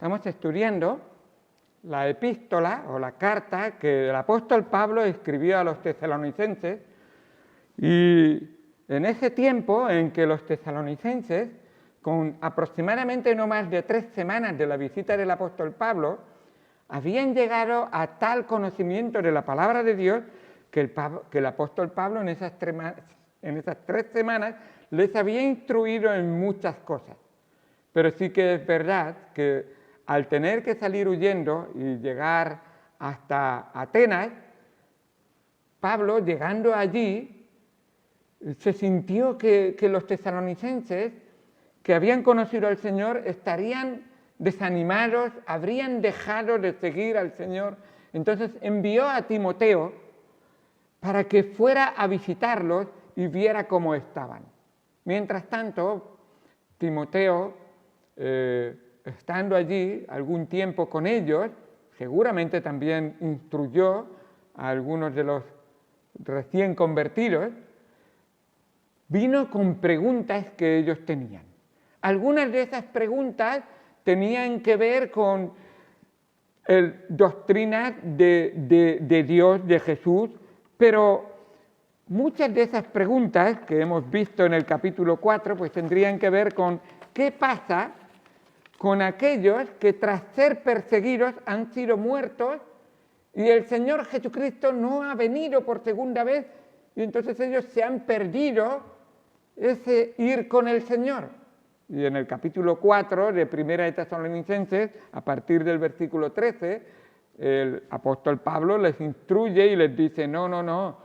Estamos estudiando la epístola o la carta que el apóstol Pablo escribió a los tesalonicenses, y en ese tiempo en que los tesalonicenses, con aproximadamente no más de 3 semanas de la visita del apóstol Pablo, habían llegado a tal conocimiento de la palabra de Dios que el apóstol Pablo en esas 3 semanas les había instruido en muchas cosas. Pero sí que es verdad que al tener que salir huyendo y llegar hasta Atenas, Pablo, llegando allí, se sintió que los tesalonicenses que habían conocido al Señor estarían desanimados, habrían dejado de seguir al Señor. Entonces envió a Timoteo para que fuera a visitarlos y viera cómo estaban. Mientras tanto, Timoteo, estando allí algún tiempo con ellos, seguramente también instruyó a algunos de los recién convertidos, vino con preguntas que ellos tenían. Algunas de esas preguntas tenían que ver con doctrinas de Dios, de Jesús, pero muchas de esas preguntas que hemos visto en el capítulo 4, pues tendrían que ver con qué pasa con aquellos que tras ser perseguidos han sido muertos y el Señor Jesucristo no ha venido por segunda vez, y entonces ellos se han perdido ese ir con el Señor. Y en el capítulo 4 de Primera de Tesalonicenses, a partir del versículo 13, el apóstol Pablo les instruye y les dice: no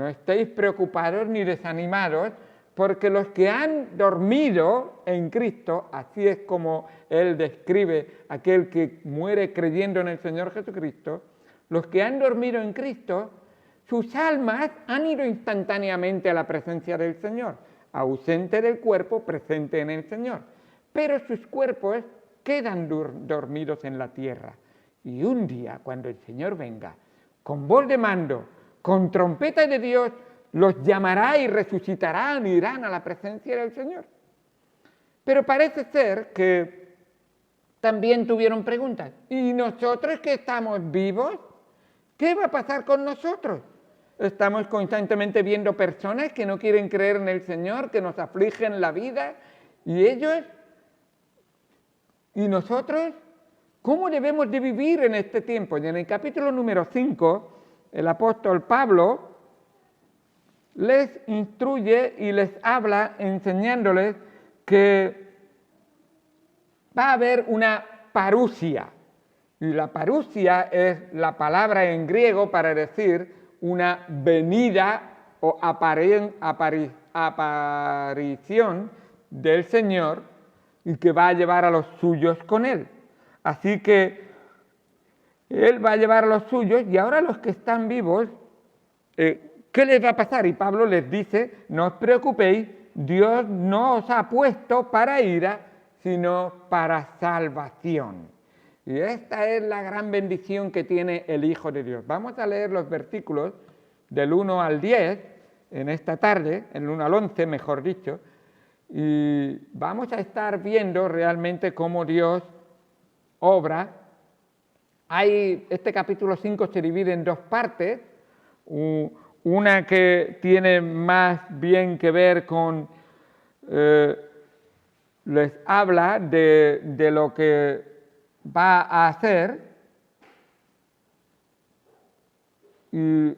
estéis preocupados ni desanimados, porque los que han dormido en Cristo, así es como él describe aquel que muere creyendo en el Señor Jesucristo, los que han dormido en Cristo, sus almas han ido instantáneamente a la presencia del Señor, ausente del cuerpo, presente en el Señor, pero sus cuerpos quedan dormidos en la tierra. Y un día, cuando el Señor venga, con voz de mando, con trompeta de Dios, los llamará y resucitarán y irán a la presencia del Señor. Pero parece ser que también tuvieron preguntas. ¿Y nosotros que estamos vivos? ¿Qué va a pasar con nosotros? Estamos constantemente viendo personas que no quieren creer en el Señor, que nos afligen la vida, y ellos, y nosotros, ¿cómo debemos de vivir en este tiempo? Y en el capítulo número 5, el apóstol Pablo les instruye y les habla enseñándoles que va a haber una parusia. Y la parusia es la palabra en griego para decir una venida o aparición del Señor, y que va a llevar a los suyos con él. Así que él va a llevar a los suyos, y ahora los que están vivos, ¿qué les va a pasar? Y Pablo les dice: no os preocupéis, Dios no os ha puesto para ira, sino para salvación. Y esta es la gran bendición que tiene el Hijo de Dios. Vamos a leer los versículos del 1 al 10 en esta tarde, el 1 al 11 mejor dicho, y vamos a estar viendo realmente cómo Dios obra. Este capítulo 5 se divide en 2 partes, una que tiene más bien que ver con, les habla de lo que va a hacer, y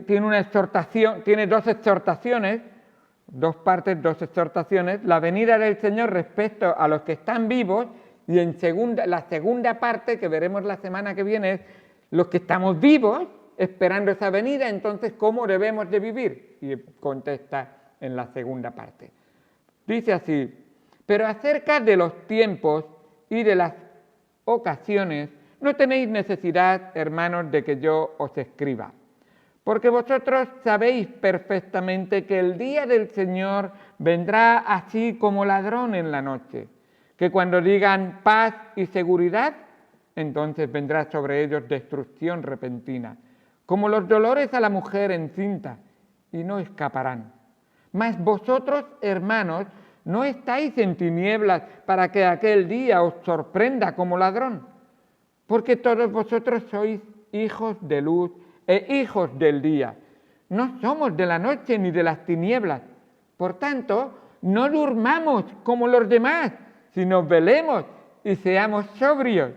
tiene una exhortación, tiene 2 exhortaciones, 2 partes, 2 exhortaciones, la venida del Señor respecto a los que están vivos, y la segunda parte que veremos la semana que viene es los que estamos vivos esperando esa venida, entonces ¿cómo debemos de vivir? Y contesta en la segunda parte. Dice así: pero acerca de los tiempos y de las ocasiones no tenéis necesidad, hermanos, de que yo os escriba, porque vosotros sabéis perfectamente que el día del Señor vendrá así como ladrón en la noche, que cuando digan paz y seguridad, entonces vendrá sobre ellos destrucción repentina, como los dolores a la mujer encinta, y no escaparán. Mas vosotros, hermanos, No estáis en tinieblas para que aquel día os sorprenda como ladrón, porque todos vosotros sois hijos de luz e hijos del día. No somos de la noche ni de las tinieblas. Por tanto, no durmamos como los demás, sino velemos y seamos sobrios.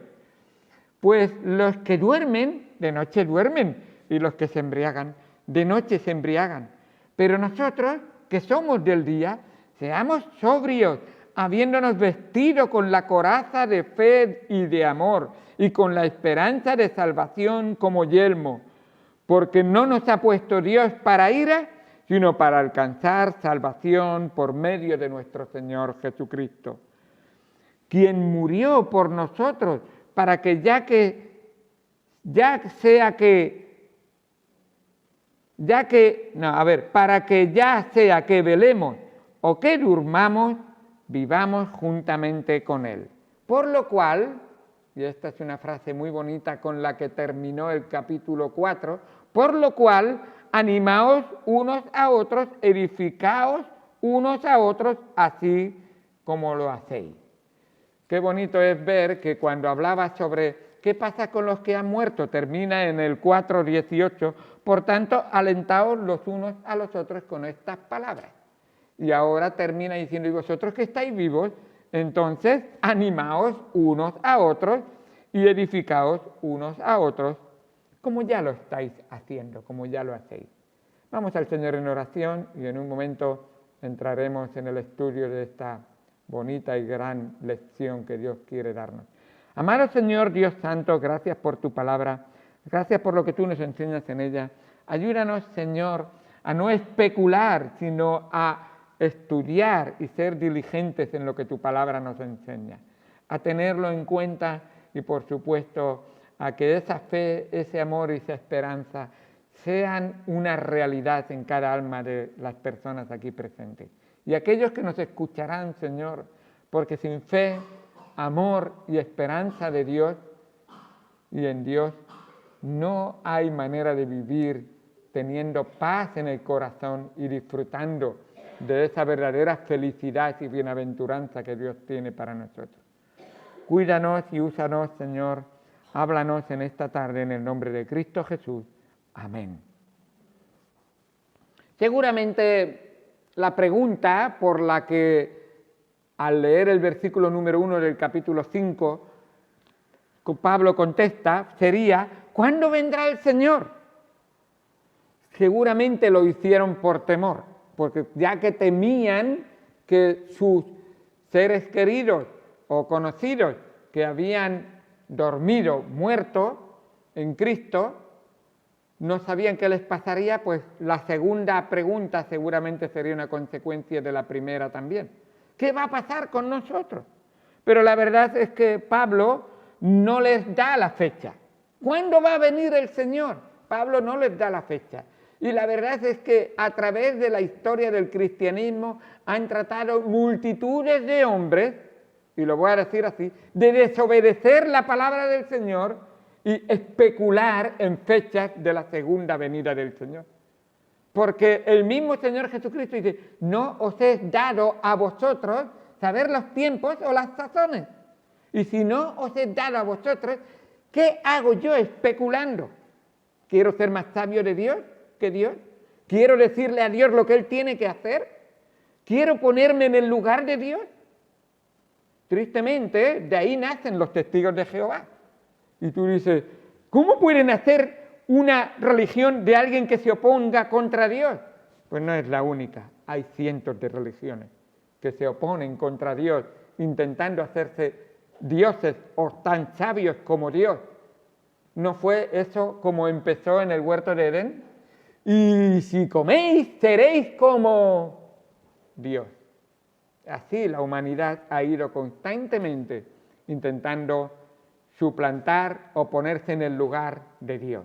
Pues los que duermen, de noche duermen, y los que se embriagan, de noche se embriagan. Pero nosotros, que somos del día, seamos sobrios, habiéndonos vestido con la coraza de fe y de amor, y con la esperanza de salvación como yelmo, porque no nos ha puesto Dios para ira, sino para alcanzar salvación por medio de nuestro Señor Jesucristo, quien murió por nosotros, para que para que ya sea que velemos o que durmamos, vivamos juntamente con Él. Por lo cual, y esta es una frase muy bonita con la que terminó el capítulo 4, por lo cual, animaos unos a otros, edificaos unos a otros, así como lo hacéis. Qué bonito es ver que cuando hablaba sobre qué pasa con los que han muerto, termina en el 4:18, por tanto, alentaos los unos a los otros con estas palabras. Y ahora termina diciendo, y vosotros que estáis vivos, entonces animaos unos a otros y edificaos unos a otros, como ya lo estáis haciendo, como ya lo hacéis. Vamos al Señor en oración y en un momento entraremos en el estudio de esta bonita y gran lección que Dios quiere darnos. Amado Señor Dios Santo, gracias por tu palabra, gracias por lo que tú nos enseñas en ella. Ayúdanos, Señor, a no especular, sino a estudiar y ser diligentes en lo que tu palabra nos enseña, a tenerlo en cuenta y, por supuesto, a que esa fe, ese amor y esa esperanza sean una realidad en cada alma de las personas aquí presentes. Y aquellos que nos escucharán, Señor, porque sin fe, amor y esperanza de Dios y en Dios, no hay manera de vivir teniendo paz en el corazón y disfrutando de esa verdadera felicidad y bienaventuranza que Dios tiene para nosotros. Cuídanos y úsanos, Señor. Háblanos en esta tarde en el nombre de Cristo Jesús. Amén. Seguramente la pregunta por la que al leer el versículo número 1 del capítulo 5, Pablo contesta, sería, ¿cuándo vendrá el Señor? Seguramente lo hicieron por temor, porque ya que temían que sus seres queridos o conocidos que habían dormido, muerto en Cristo, no sabían qué les pasaría, pues la segunda pregunta seguramente sería una consecuencia de la primera también. ¿Qué va a pasar con nosotros? Pero la verdad es que Pablo no les da la fecha. ¿Cuándo va a venir el Señor? Pablo no les da la fecha. Y la verdad es que a través de la historia del cristianismo han tratado multitudes de hombres, y lo voy a decir así, de desobedecer la palabra del Señor y especular en fechas de la segunda venida del Señor. Porque el mismo Señor Jesucristo dice, no os he dado a vosotros saber los tiempos o las sazones. Y si no os he dado a vosotros, ¿qué hago yo especulando? ¿Quiero ser más sabio de Dios que Dios? ¿Quiero decirle a Dios lo que Él tiene que hacer? ¿Quiero ponerme en el lugar de Dios? Tristemente, de ahí nacen los testigos de Jehová. Y tú dices, ¿cómo pueden hacer una religión de alguien que se oponga contra Dios? Pues no es la única. Hay cientos de religiones que se oponen contra Dios, intentando hacerse dioses o tan sabios como Dios. ¿No fue eso como empezó en el huerto de Edén? Y si coméis, seréis como Dios. Así la humanidad ha ido constantemente intentando suplantar o ponerse en el lugar de Dios,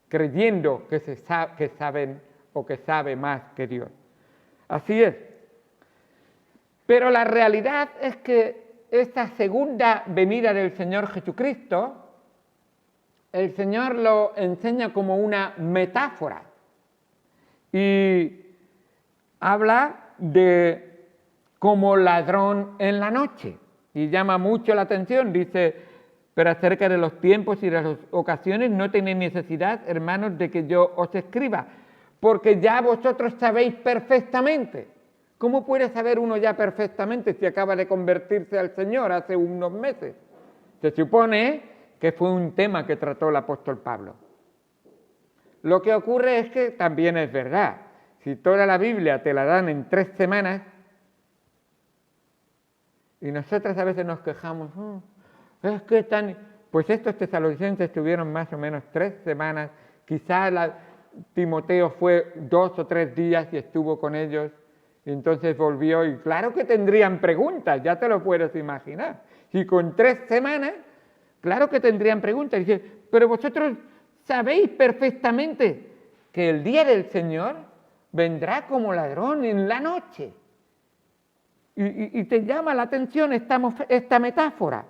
creyendo que saben o que sabe más que Dios. Así es. Pero la realidad es que esta segunda venida del Señor Jesucristo, el Señor lo enseña como una metáfora y habla de como ladrón en la noche. Y llama mucho la atención, dice, pero acerca de los tiempos y de las ocasiones no tenéis necesidad, hermanos, de que yo os escriba, porque ya vosotros sabéis perfectamente. ¿Cómo puede saber uno ya perfectamente si acaba de convertirse al Señor hace unos meses? Se supone que fue un tema que trató el apóstol Pablo. Lo que ocurre es que también es verdad, si toda la Biblia te la dan en 3 semanas, y nosotros a veces nos quejamos, es que pues estos tesalonicenses tuvieron más o menos 3 semanas, quizás Timoteo fue 2 o 3 días y estuvo con ellos, y entonces volvió, y claro que tendrían preguntas, ya te lo puedes imaginar. Y con 3 semanas, claro que tendrían preguntas. Y dice, pero vosotros sabéis perfectamente que el día del Señor vendrá como ladrón en la noche. Y te llama la atención esta metáfora.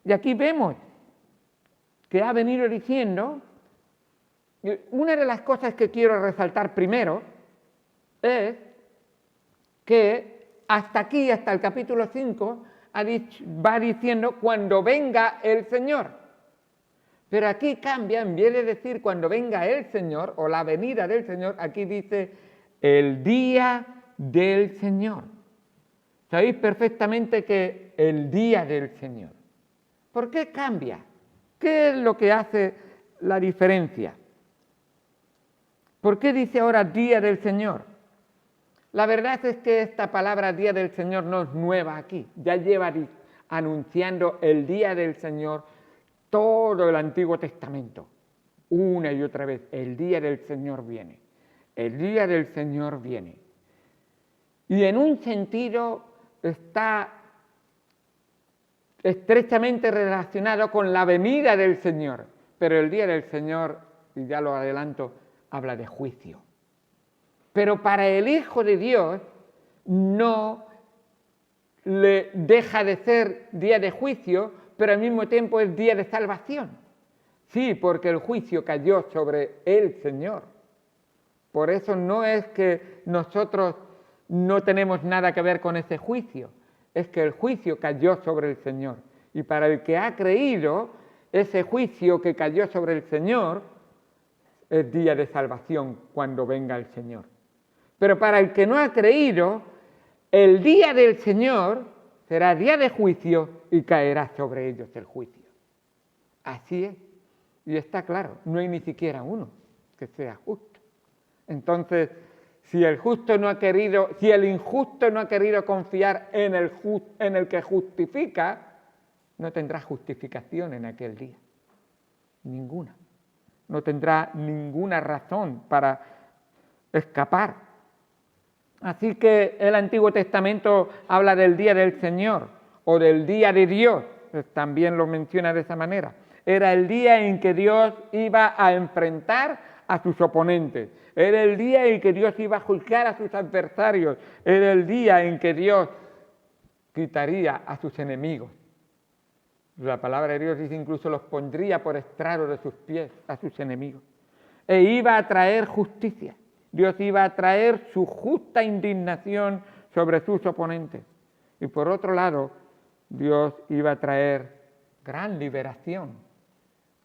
Y aquí vemos que ha venido diciendo, una de las cosas que quiero resaltar primero es que hasta aquí, hasta el capítulo 5, va diciendo cuando venga el Señor. Pero aquí cambia, en vez de decir cuando venga el Señor o la venida del Señor, aquí dice el día del Señor. Sabéis perfectamente que el día del Señor. ¿Por qué cambia? ¿Qué es lo que hace la diferencia? ¿Por qué dice ahora día del Señor? La verdad es que esta palabra día del Señor no es nueva aquí. Ya lleva anunciando el día del Señor todo el Antiguo Testamento. Una y otra vez, el día del Señor viene. El día del Señor viene. Y en un sentido está estrechamente relacionado con la venida del Señor. Pero el día del Señor, y ya lo adelanto, habla de juicio. Pero para el Hijo de Dios no le deja de ser día de juicio, pero al mismo tiempo es día de salvación. Sí, porque el juicio cayó sobre el Señor. Por eso no es que nosotros no tenemos nada que ver con ese juicio, es que el juicio cayó sobre el Señor. Y para el que ha creído, ese juicio que cayó sobre el Señor es día de salvación cuando venga el Señor. Pero para el que no ha creído, el día del Señor será día de juicio y caerá sobre ellos el juicio. Así es. Y está claro, no hay ni siquiera uno que sea justo. Entonces, si el injusto no ha querido confiar en el que justifica, no tendrá justificación en aquel día. Ninguna. No tendrá ninguna razón para escapar. Así que el Antiguo Testamento habla del día del Señor o del día de Dios, también lo menciona de esa manera. Era el día en que Dios iba a enfrentar a sus oponentes. Era el día en que Dios iba a juzgar a sus adversarios. Era el día en que Dios quitaría a sus enemigos. La palabra de Dios dice incluso los pondría por estrado de sus pies a sus enemigos. E iba a traer justicia. Dios iba a traer su justa indignación sobre sus oponentes. Y por otro lado, Dios iba a traer gran liberación,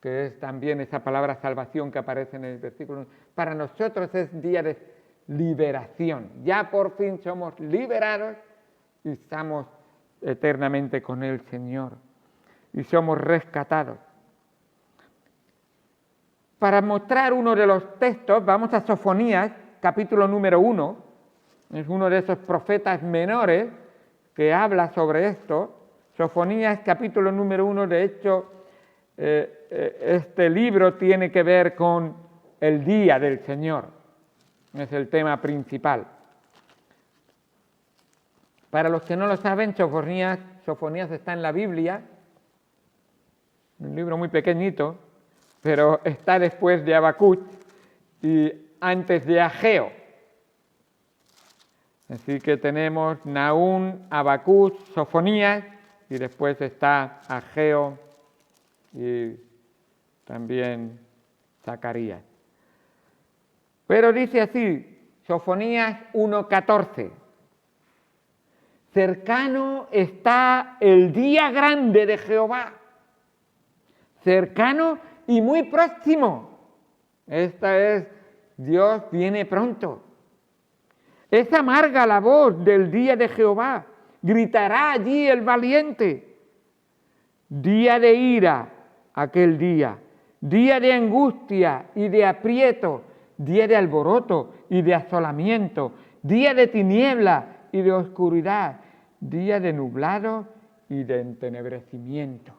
que es también esa palabra salvación que aparece en el versículo. Para nosotros es día de liberación. Ya por fin somos liberados y estamos eternamente con el Señor. Y somos rescatados. Para mostrar uno de los textos, vamos a Sofonías, capítulo número 1. Es uno de esos profetas menores que habla sobre esto. Sofonías, capítulo número 1, de hecho, este libro tiene que ver con el día del Señor. Es el tema principal. Para los que no lo saben, Sofonías está en la Biblia, un libro muy pequeñito, pero está después de Habacuc y antes de Ageo. Así que tenemos Nahum, Habacuc, Sofonías y después está Ageo y también Zacarías. Pero dice así, Sofonías 1:14. Cercano está el día grande de Jehová. Cercano y muy próximo. Esta es, Dios viene pronto. Es amarga la voz del día de Jehová. Gritará allí el valiente. Día de ira, aquel día. Día de angustia y de aprieto. Día de alboroto y de asolamiento. Día de tiniebla y de oscuridad. Día de nublado y de entenebrecimiento.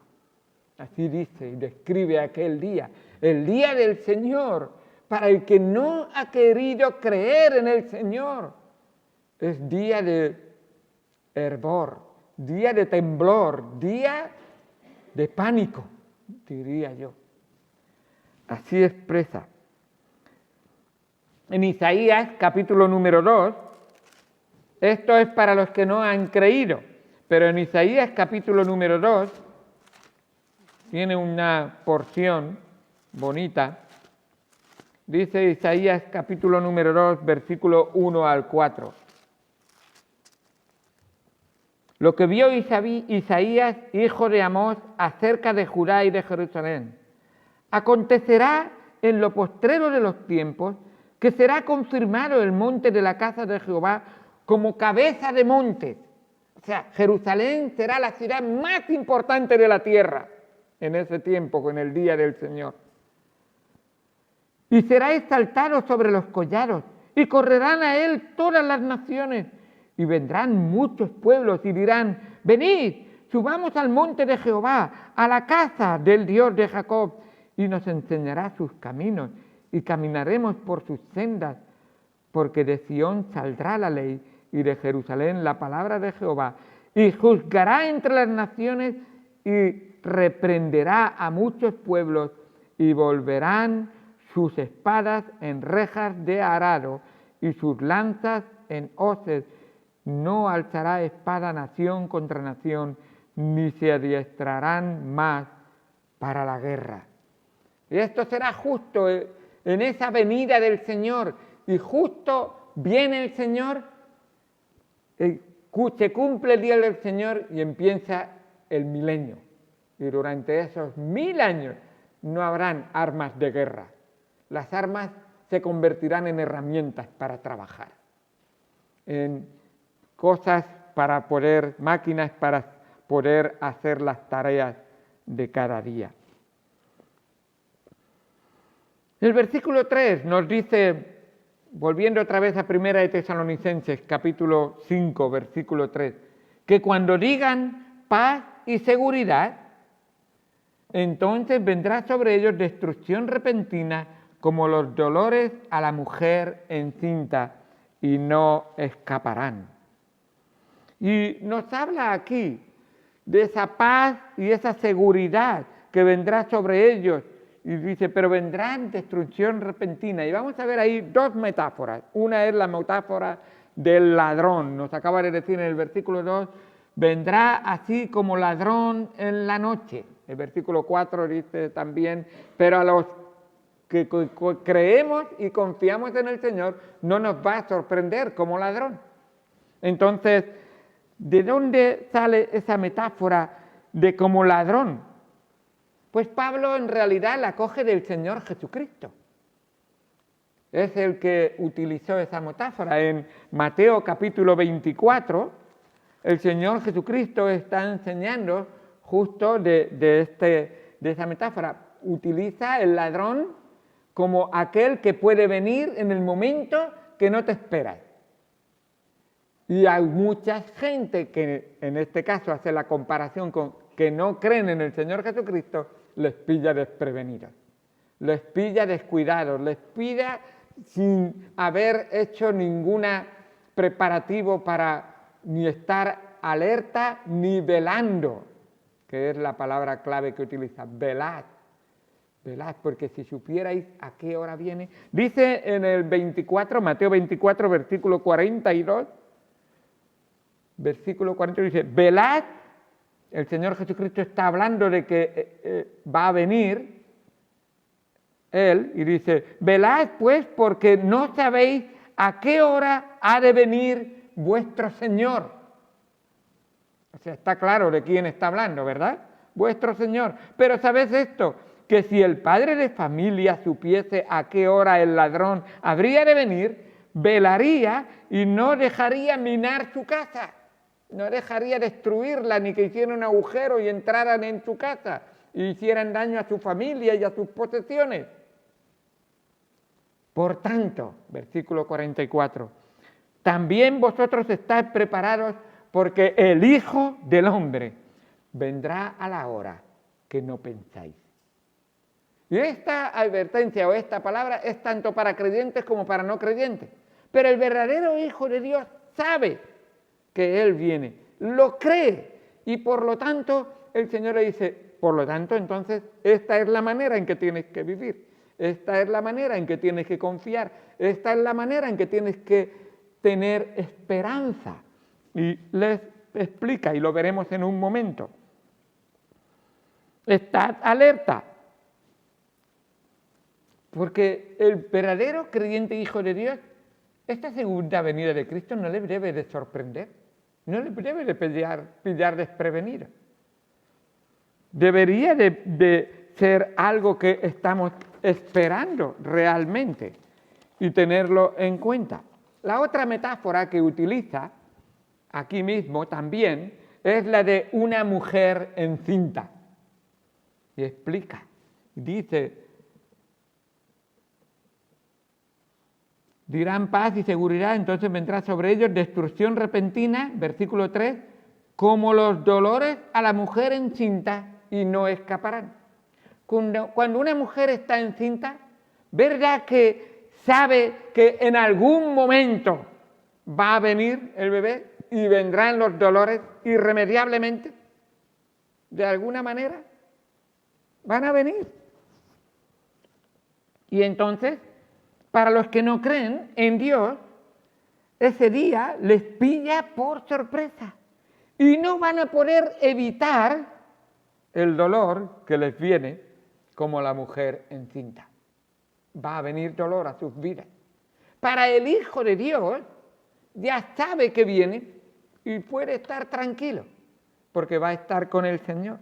Así dice y describe aquel día. El día del Señor. Para el que no ha querido creer en el Señor. Es día de hervor, día de temblor, día de pánico, diría yo. Así expresa. En Isaías, capítulo número 2, esto es para los que no han creído, pero en Isaías, capítulo número 2, tiene una porción bonita. Dice Isaías, capítulo número 2, versículo 1 al 4. Lo que vio Isaías, hijo de Amós, acerca de Judá y de Jerusalén. Acontecerá en lo postrero de los tiempos que será confirmado el monte de la casa de Jehová como cabeza de montes. O sea, Jerusalén será la ciudad más importante de la tierra en ese tiempo, en el día del Señor. Y será exaltado sobre los collados, y correrán a él todas las naciones. Y vendrán muchos pueblos y dirán, venid, subamos al monte de Jehová, a la casa del Dios de Jacob, y nos enseñará sus caminos, y caminaremos por sus sendas, porque de Sión saldrá la ley, y de Jerusalén la palabra de Jehová, y juzgará entre las naciones, y reprenderá a muchos pueblos, y volverán sus espadas en rejas de arado, y sus lanzas en hoces. No alzará espada nación contra nación, ni se adiestrarán más para la guerra. Y esto será justo en esa venida del Señor. Y justo viene el Señor, se cumple el día del Señor y empieza el milenio. Y durante esos 1000 años no habrán armas de guerra. Las armas se convertirán en herramientas para trabajar, en cosas para poder, máquinas para poder hacer las tareas de cada día. El versículo 3 nos dice, volviendo otra vez a 1 de Tesalonicenses, capítulo 5, versículo 3, que cuando digan paz y seguridad, entonces vendrá sobre ellos destrucción repentina como los dolores a la mujer encinta y no escaparán. Y nos habla aquí de esa paz y esa seguridad que vendrá sobre ellos. Y dice, pero vendrá destrucción repentina. Y vamos a ver ahí dos metáforas. Una es la metáfora del ladrón. Nos acaba de decir en el versículo 2, vendrá así como ladrón en la noche. El versículo 4 dice también, pero a los que creemos y confiamos en el Señor, no nos va a sorprender como ladrón. Entonces, ¿de dónde sale esa metáfora de como ladrón? Pues Pablo en realidad la coge del Señor Jesucristo. Es el que utilizó esa metáfora. En Mateo capítulo 24, el Señor Jesucristo está enseñando justo de esa metáfora. Utiliza el ladrón como aquel que puede venir en el momento que no te esperas. Y hay mucha gente que en este caso hace la comparación con que no creen en el Señor Jesucristo, les pilla desprevenidos, les pilla descuidados, les pilla sin haber hecho ningún preparativo para ni estar alerta ni velando, que es la palabra clave que utiliza, velad. Velad, porque si supierais a qué hora viene. Dice en el 24, Mateo 24, versículo 42, versículo 42 dice, velad, el Señor Jesucristo está hablando de que va a venir Él, y dice, velad pues porque no sabéis a qué hora ha de venir vuestro Señor. sea, está claro de quién está hablando, ¿verdad? Vuestro Señor. Pero ¿sabes esto? Que si el padre de familia supiese a qué hora el ladrón habría de venir, velaría y no dejaría minar su casa, no dejaría destruirla ni que hicieran un agujero y entraran en su casa y hicieran daño a su familia y a sus posesiones. Por tanto, versículo 44, también vosotros estáis preparados porque el Hijo del Hombre vendrá a la hora que no pensáis. Y esta advertencia o esta palabra es tanto para creyentes como para no creyentes. Pero el verdadero Hijo de Dios sabe que Él viene, lo cree y por lo tanto el Señor le dice, por lo tanto entonces esta es la manera en que tienes que vivir, esta es la manera en que tienes que confiar, esta es la manera en que tienes que tener esperanza. Y les explica, y lo veremos en un momento. Estad alerta, porque el verdadero creyente Hijo de Dios, esta segunda venida de Cristo no le debe de sorprender, no le debe de pillar desprevenido. Debería de ser algo que estamos esperando realmente y tenerlo en cuenta. La otra metáfora que utiliza aquí mismo también es la de una mujer encinta. Y explica, dice, dirán paz y seguridad, entonces vendrá sobre ellos destrucción repentina, versículo 3, como los dolores a la mujer encinta y no escaparán. Cuando una mujer está encinta, ¿verdad que sabe que en algún momento va a venir el bebé y vendrán los dolores irremediablemente? De alguna manera van a venir. Y entonces, para los que no creen en Dios, ese día les pilla por sorpresa y no van a poder evitar el dolor que les viene como la mujer encinta. Va a venir dolor a sus vidas. Para el Hijo de Dios ya sabe que viene y puede estar tranquilo porque va a estar con el Señor.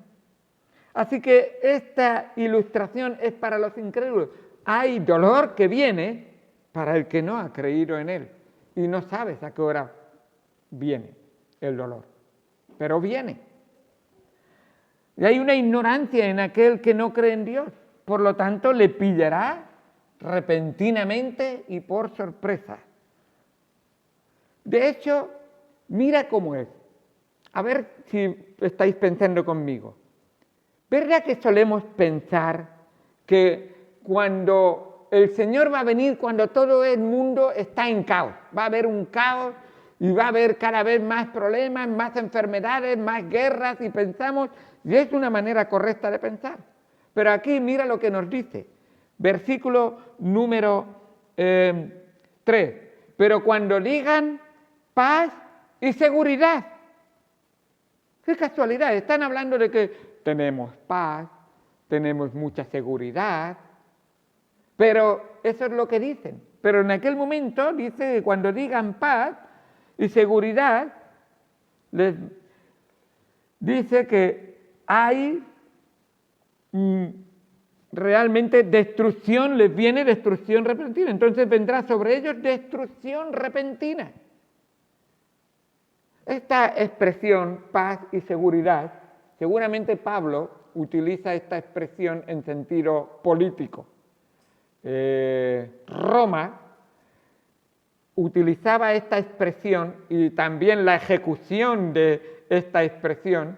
Así que esta ilustración es para los incrédulos. Hay dolor que viene para el que no ha creído en Él y no sabes a qué hora viene el dolor, pero viene. Y hay una ignorancia en aquel que no cree en Dios, por lo tanto le pillará repentinamente y por sorpresa. De hecho, mira cómo es. A ver si estáis pensando conmigo. ¿Verdad que solemos pensar que cuando el Señor va a venir, cuando todo el mundo está en caos, va a haber un caos y va a haber cada vez más problemas, más enfermedades, más guerras y pensamos, y es una manera correcta de pensar. Pero aquí mira lo que nos dice, versículo número 3, pero cuando digan paz y seguridad, qué casualidad, están hablando de que tenemos paz, tenemos mucha seguridad, pero eso es lo que dicen. Pero en aquel momento dice que cuando digan paz y seguridad, les dice que hay realmente destrucción, les viene destrucción repentina. Entonces vendrá sobre ellos destrucción repentina. Esta expresión, paz y seguridad, seguramente Pablo utiliza esta expresión en sentido político. Roma utilizaba esta expresión y también la ejecución de esta expresión,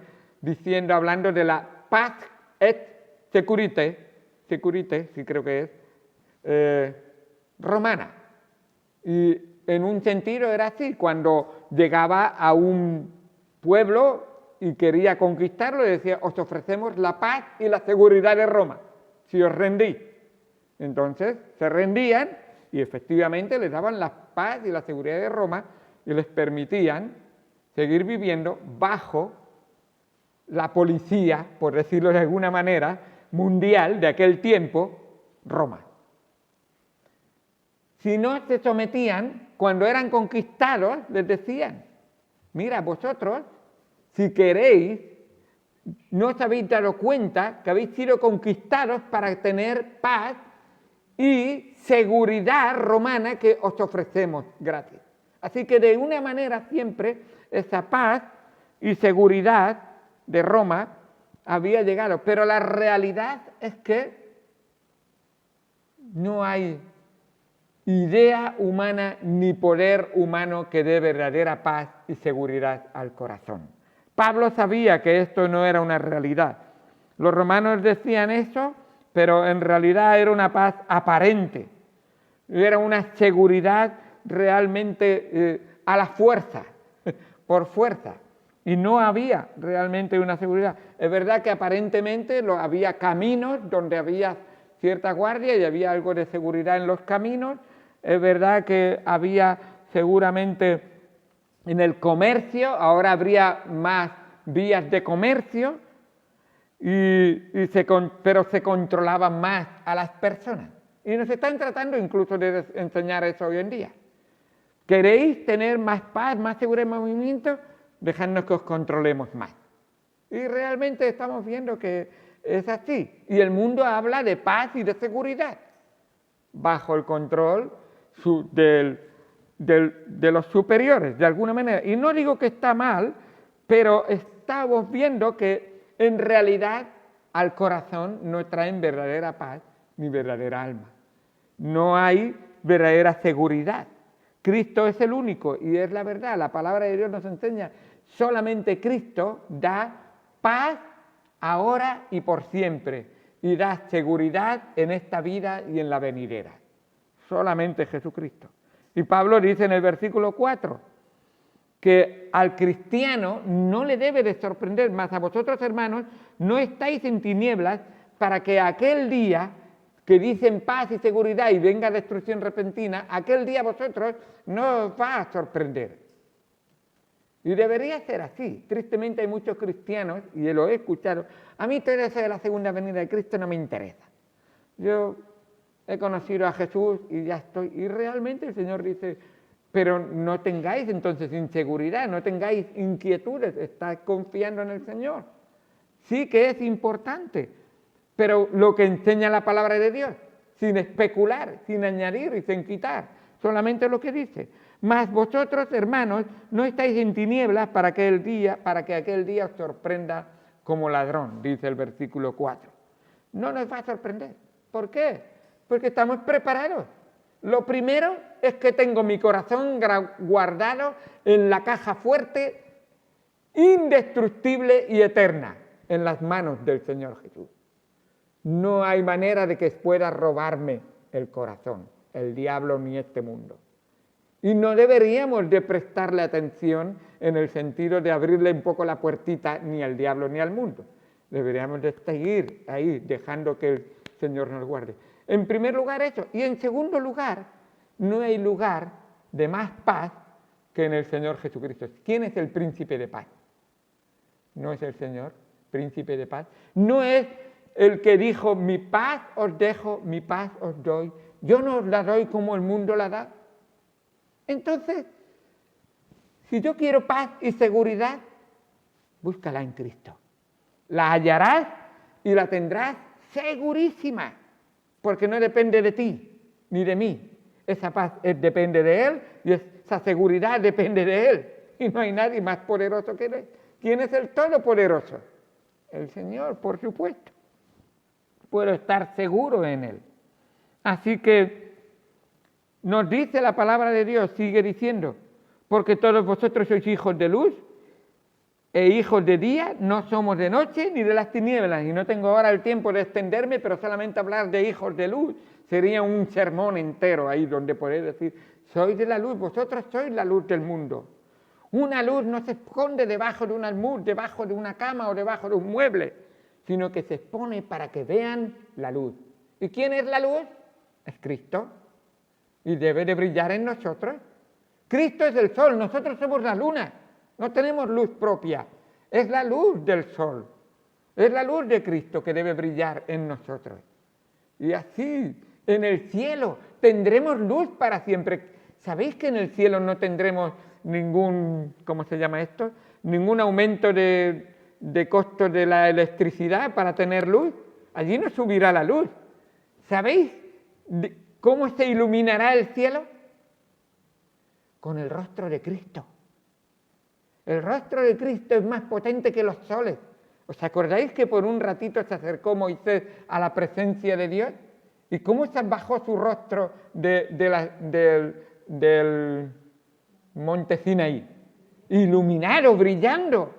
hablando de la paz et securite, sí creo que es, romana. Y en un sentido era así, cuando llegaba a un pueblo y quería conquistarlo, decía, os ofrecemos la paz y la seguridad de Roma, si os rendís. Entonces se rendían y efectivamente les daban la paz y la seguridad de Roma y les permitían seguir viviendo bajo la policía, por decirlo de alguna manera, mundial de aquel tiempo, Roma. Si no se sometían, cuando eran conquistados, les decían, mira, vosotros si queréis, no os habéis dado cuenta que habéis sido conquistados para tener paz y seguridad romana que os ofrecemos gratis. Así que de una manera siempre esa paz y seguridad de Roma había llegado, pero la realidad es que no hay idea humana ni poder humano que dé verdadera paz y seguridad al corazón. Pablo sabía que esto no era una realidad. Los romanos decían eso, pero en realidad era una paz aparente, era una seguridad realmente a la fuerza, por fuerza, y no había realmente una seguridad. Es verdad que aparentemente había caminos donde había cierta guardia y había algo de seguridad en los caminos. Es verdad que había seguramente en el comercio, ahora habría más vías de comercio, pero se controlaban más a las personas. Y nos están tratando incluso de enseñar eso hoy en día. ¿Queréis tener más paz, más seguridad en movimiento? Dejadnos que os controlemos más. Y realmente estamos viendo que es así. Y el mundo habla de paz y de seguridad bajo el control de los superiores, de alguna manera. Y no digo que está mal, pero estamos viendo que en realidad al corazón no traen verdadera paz ni verdadera alma. No hay verdadera seguridad. Cristo es el único y es la verdad. La palabra de Dios nos enseña, solamente Cristo da paz ahora y por siempre y da seguridad en esta vida y en la venidera. Solamente Jesucristo. Y Pablo dice en el versículo 4 que al cristiano no le debe de sorprender, más a vosotros, hermanos, no estáis en tinieblas para que aquel día que dicen paz y seguridad y venga destrucción repentina, aquel día vosotros no os va a sorprender. Y debería ser así. Tristemente hay muchos cristianos, y lo he escuchado, a mí todo eso de la segunda venida de Cristo no me interesa. Yo he conocido a Jesús y ya estoy. Y realmente el Señor dice, pero no tengáis entonces inseguridad, no tengáis inquietudes, estáis confiando en el Señor. Sí que es importante, pero lo que enseña la palabra de Dios, sin especular, sin añadir y sin quitar, solamente lo que dice. Mas vosotros, hermanos, no estáis en tinieblas para que aquel día os sorprenda como ladrón, dice el versículo 4. No nos va a sorprender. ¿Por qué? Porque estamos preparados. Lo primero es que tengo mi corazón guardado en la caja fuerte, indestructible y eterna, en las manos del Señor Jesús. No hay manera de que pueda robarme el corazón, el diablo ni este mundo. Y no deberíamos de prestarle atención en el sentido de abrirle un poco la puertita ni al diablo ni al mundo. Deberíamos de seguir ahí, dejando que el Señor nos guarde. En primer lugar eso. Y en segundo lugar, no hay lugar de más paz que en el Señor Jesucristo. ¿Quién es el príncipe de paz? ¿No es el Señor, príncipe de paz? ¿No es el que dijo, mi paz os dejo, mi paz os doy? Yo no os la doy como el mundo la da. Entonces, si yo quiero paz y seguridad, búscala en Cristo. La hallarás y la tendrás segurísima, porque no depende de ti ni de mí. Esa paz depende de Él y esa seguridad depende de Él. Y no hay nadie más poderoso que Él. ¿Quién es el Todopoderoso? El Señor, por supuesto. Puedo estar seguro en Él. Así que nos dice la palabra de Dios, sigue diciendo, porque todos vosotros sois hijos de luz e hijos de día, no somos de noche ni de las tinieblas. Y no tengo ahora el tiempo de extenderme, pero solamente hablar de hijos de luz sería un sermón entero ahí donde podéis decir, sois de la luz, vosotros sois la luz del mundo. Una luz no se esconde debajo de un almud, debajo de una cama o debajo de un mueble, sino que se expone para que vean la luz. ¿Y quién es la luz? Es Cristo. Y debe de brillar en nosotros. Cristo es el sol, nosotros somos la luna. No tenemos luz propia, es la luz del sol. Es la luz de Cristo que debe brillar en nosotros. Y así, en el cielo, tendremos luz para siempre. ¿Sabéis que en el cielo no tendremos ningún, ¿cómo se llama esto? ningún aumento de costos de la electricidad para tener luz. Allí no subirá la luz. ¿Sabéis cómo se iluminará el cielo? Con el rostro de Cristo. El rostro de Cristo es más potente que los soles. ¿Os acordáis que por un ratito se acercó Moisés a la presencia de Dios? ¿Y cómo se bajó su rostro del monte Sinaí? Iluminado, brillando,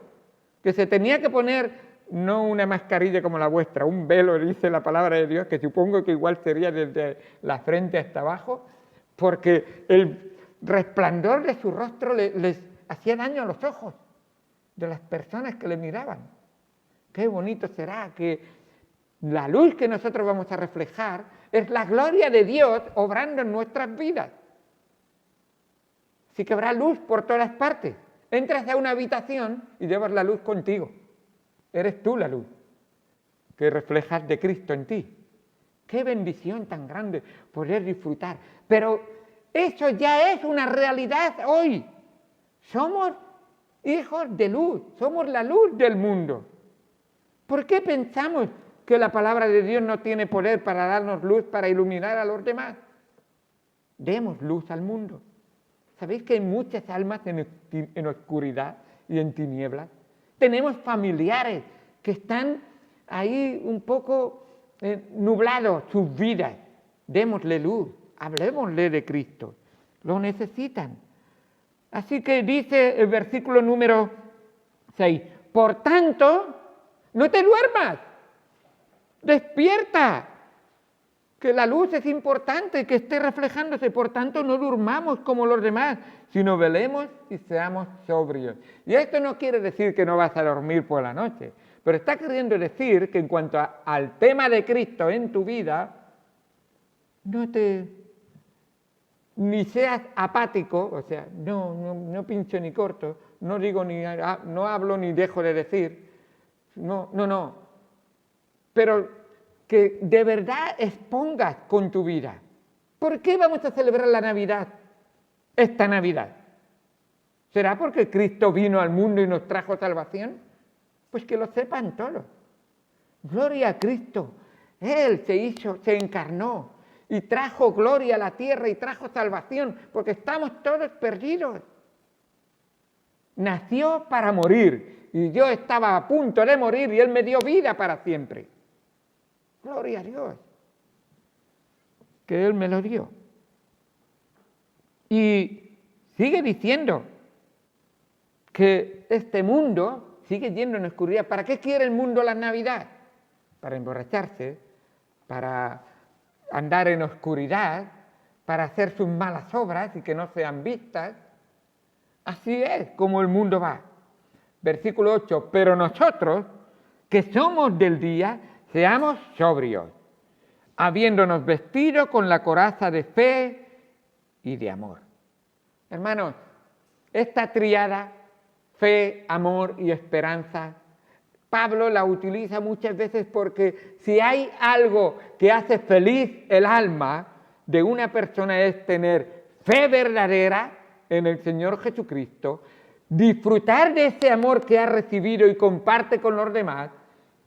que se tenía que poner no una mascarilla como la vuestra, un velo, dice la palabra de Dios, que supongo que igual sería desde la frente hasta abajo, porque el resplandor de su rostro les hacía daño a los ojos de las personas que le miraban. Qué bonito será que la luz que nosotros vamos a reflejar es la gloria de Dios obrando en nuestras vidas. Así que habrá luz por todas partes. Entras a una habitación y llevas la luz contigo. Eres tú la luz que reflejas de Cristo en ti. Qué bendición tan grande poder disfrutar. Pero eso ya es una realidad hoy. Somos hijos de luz, somos la luz del mundo. ¿Por qué pensamos que la palabra de Dios no tiene poder para darnos luz, para iluminar a los demás? Demos luz al mundo. ¿Sabéis que hay muchas almas en oscuridad y en tinieblas? Tenemos familiares que están ahí un poco nublados sus vidas. Démosle luz, hablemosle de Cristo. Lo necesitan. Así que dice el versículo número 6, por tanto, no te duermas, despierta, que la luz es importante, que esté reflejándose, por tanto no durmamos como los demás, sino velemos y seamos sobrios. Y esto no quiere decir que no vas a dormir por la noche, pero está queriendo decir que en cuanto al tema de Cristo en tu vida, ni seas apático, o sea, no pincho ni corto, no digo ni, no hablo ni dejo de decir, no, pero que de verdad expongas con tu vida. ¿Por qué vamos a celebrar la Navidad, esta Navidad? ¿Será porque Cristo vino al mundo y nos trajo salvación? Pues que lo sepan todos. Gloria a Cristo. Él se encarnó y trajo gloria a la tierra y trajo salvación, porque estamos todos perdidos. Nació para morir y yo estaba a punto de morir y Él me dio vida para siempre. Gloria a Dios, que Él me lo dio. Y sigue diciendo que este mundo sigue yendo en oscuridad. ¿Para qué quiere el mundo la Navidad? Para emborracharse, para andar en oscuridad, para hacer sus malas obras y que no sean vistas. Así es como el mundo va. Versículo 8, pero nosotros, que somos del día, seamos sobrios, habiéndonos vestido con la coraza de fe y de amor. Hermanos, esta tríada, fe, amor y esperanza, Pablo la utiliza muchas veces porque si hay algo que hace feliz el alma de una persona es tener fe verdadera en el Señor Jesucristo, disfrutar de ese amor que ha recibido y comparte con los demás,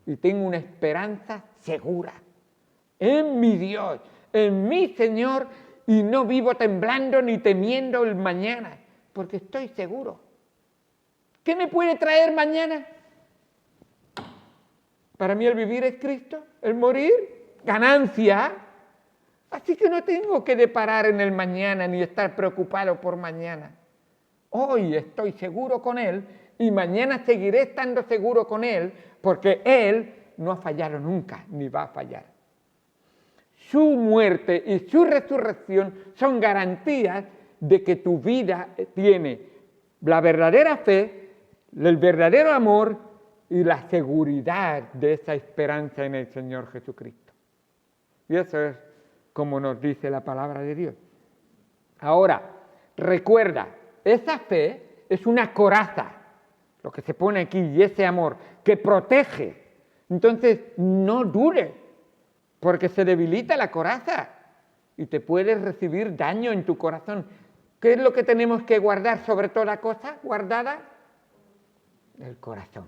y tengo una esperanza segura en mi Dios, en mi Señor, y no vivo temblando ni temiendo el mañana, porque estoy seguro. ¿Qué me puede traer mañana? Para mí el vivir es Cristo, el morir, ganancia. Así que no tengo que deparar en el mañana ni estar preocupado por mañana. Hoy estoy seguro con Él y mañana seguiré estando seguro con Él porque Él no ha fallado nunca ni va a fallar. Su muerte y su resurrección son garantías de que tu vida tiene la verdadera fe, el verdadero amor y la seguridad de esa esperanza en el Señor Jesucristo. Y eso es como nos dice la palabra de Dios. Ahora, recuerda, esa fe es una coraza, lo que se pone aquí, y ese amor que protege. Entonces, no dudes, porque se debilita la coraza y te puedes recibir daño en tu corazón. ¿Qué es lo que tenemos que guardar sobre toda cosa guardada? el corazón.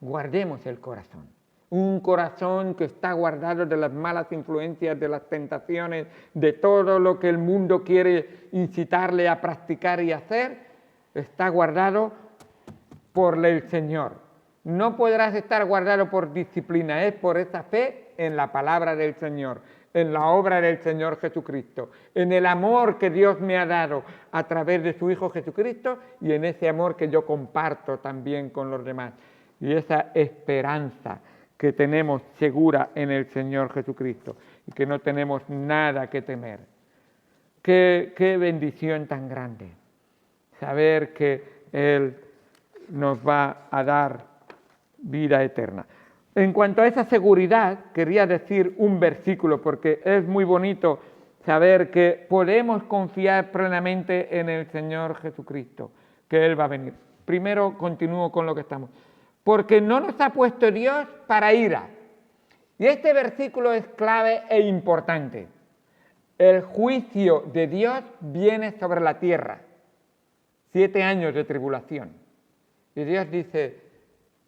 Guardemos el corazón. Un corazón que está guardado de las malas influencias, de las tentaciones, de todo lo que el mundo quiere incitarle a practicar y hacer, está guardado por el Señor. No podrás estar guardado por disciplina, es por esa fe en la palabra del Señor, en la obra del Señor Jesucristo, en el amor que Dios me ha dado a través de su Hijo Jesucristo y en ese amor que yo comparto también con los demás. Y esa esperanza que tenemos segura en el Señor Jesucristo y que no tenemos nada que temer. Qué bendición tan grande saber que Él nos va a dar vida eterna. En cuanto a esa seguridad, quería decir un versículo porque es muy bonito saber que podemos confiar plenamente en el Señor Jesucristo, que Él va a venir. Primero continúo con lo que estamos. Porque no nos ha puesto Dios para ira. Y este versículo es clave e importante. El juicio de Dios viene sobre la tierra. 7 años de tribulación. Y Dios dice,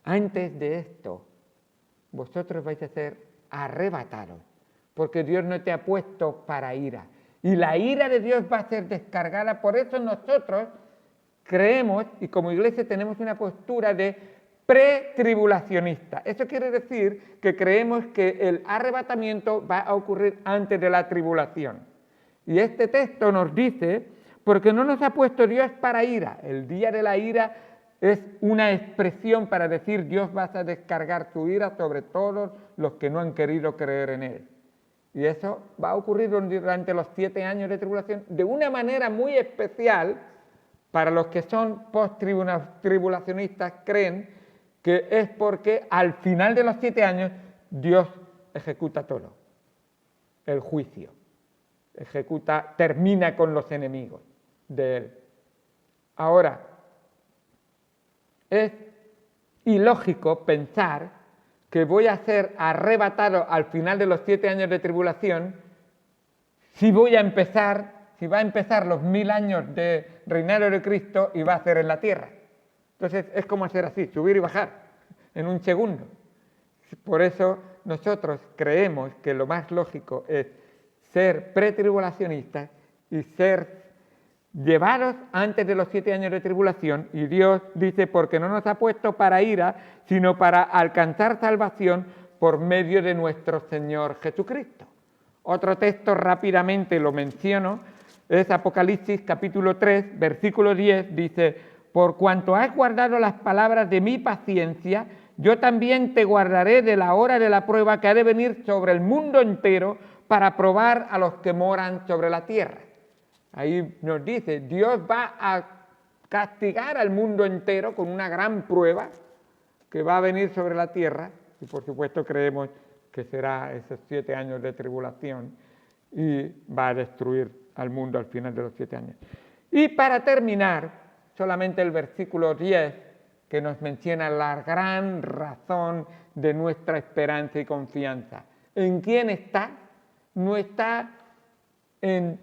antes de esto, vosotros vais a ser arrebatados, porque Dios no te ha puesto para ira. Y la ira de Dios va a ser descargada. Por eso nosotros creemos, y como iglesia tenemos una postura de pretribulacionista. Eso quiere decir que creemos que el arrebatamiento va a ocurrir antes de la tribulación. Y este texto nos dice, porque no nos ha puesto Dios para ira. El día de la ira es una expresión para decir Dios va a descargar su ira sobre todos los que no han querido creer en Él. Y eso va a ocurrir durante los 7 años de tribulación de una manera muy especial. Para los que son post-tribulacionistas creen que es porque al final de los 7 años Dios ejecuta todo, el juicio, termina con los enemigos de Él. Ahora, es ilógico pensar que voy a ser arrebatado al final de los 7 años de tribulación si va a empezar los 1000 años de reinado de Cristo y va a ser en la tierra. Entonces es como hacer así, subir y bajar en un segundo. Por eso nosotros creemos que lo más lógico es ser pretribulacionistas y ser llevados antes de los 7 años de tribulación. Y Dios dice, porque no nos ha puesto para ira, sino para alcanzar salvación por medio de nuestro Señor Jesucristo. Otro texto rápidamente lo menciono, es Apocalipsis capítulo 3, versículo 10, dice, por cuanto has guardado las palabras de mi paciencia, yo también te guardaré de la hora de la prueba que ha de venir sobre el mundo entero para probar a los que moran sobre la tierra. Ahí nos dice, Dios va a castigar al mundo entero con una gran prueba que va a venir sobre la tierra, y por supuesto creemos que será esos 7 años de tribulación y va a destruir al mundo al final de los 7 años. Y para terminar, solamente el versículo 10 que nos menciona la gran razón de nuestra esperanza y confianza. ¿En quién está? No está en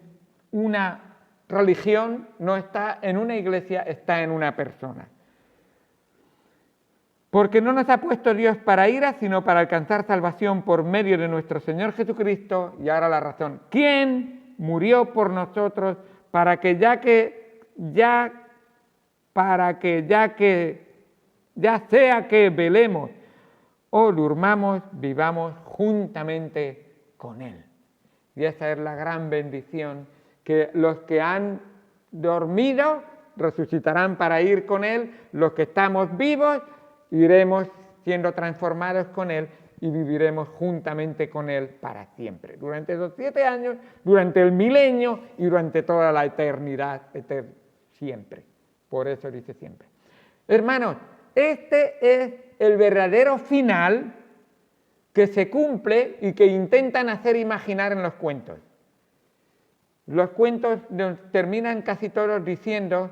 una religión, no está en una iglesia, está en una persona. Porque no nos ha puesto Dios para ira, sino para alcanzar salvación por medio de nuestro Señor Jesucristo. Y ahora la razón. ¿Quién murió por nosotros para que ya sea que velemos o durmamos, vivamos juntamente con Él? Y esa es la gran bendición, que los que han dormido resucitarán para ir con Él, los que estamos vivos iremos siendo transformados con Él y viviremos juntamente con Él para siempre, durante esos 7 años, durante el milenio y durante toda la eternidad, siempre. Por eso dice siempre. Hermanos, este es el verdadero final que se cumple y que intentan hacer imaginar en los cuentos. Los cuentos terminan casi todos diciendo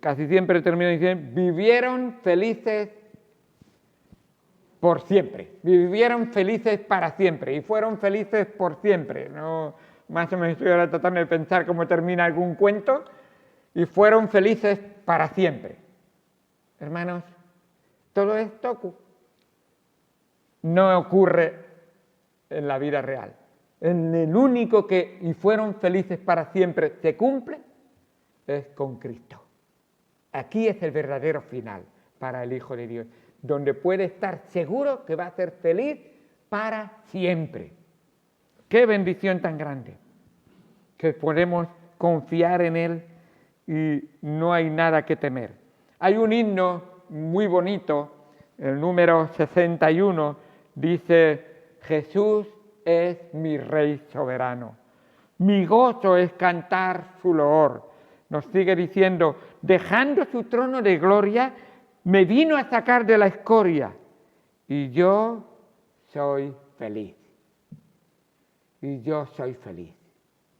casi siempre terminan diciendo, vivieron felices por siempre. Vivieron felices para siempre y fueron felices por siempre. No, más o menos estoy ahora tratando de pensar cómo termina algún cuento. Y fueron felices para siempre. Hermanos, todo esto no ocurre en la vida real. En el único que y fueron felices para siempre se cumple es con Cristo. Aquí es el verdadero final para el Hijo de Dios, donde puede estar seguro que va a ser feliz para siempre. ¡Qué bendición tan grande! Que podemos confiar en Él y no hay nada que temer. Hay un himno muy bonito, el número 61, dice: Jesús es mi Rey soberano, mi gozo es cantar su loor. Nos sigue diciendo: dejando su trono de gloria, me vino a sacar de la escoria, y yo soy feliz. Y yo soy feliz.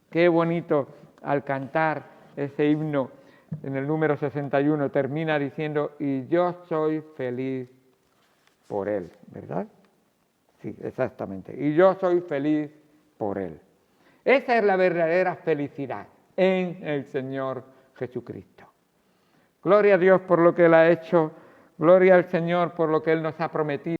Qué bonito al cantar ese himno en el número 61, termina diciendo: y yo soy feliz por Él, ¿verdad? Sí, exactamente. Y yo soy feliz por Él. Esa es la verdadera felicidad en el Señor Jesucristo. Gloria a Dios por lo que Él ha hecho, gloria al Señor por lo que Él nos ha prometido.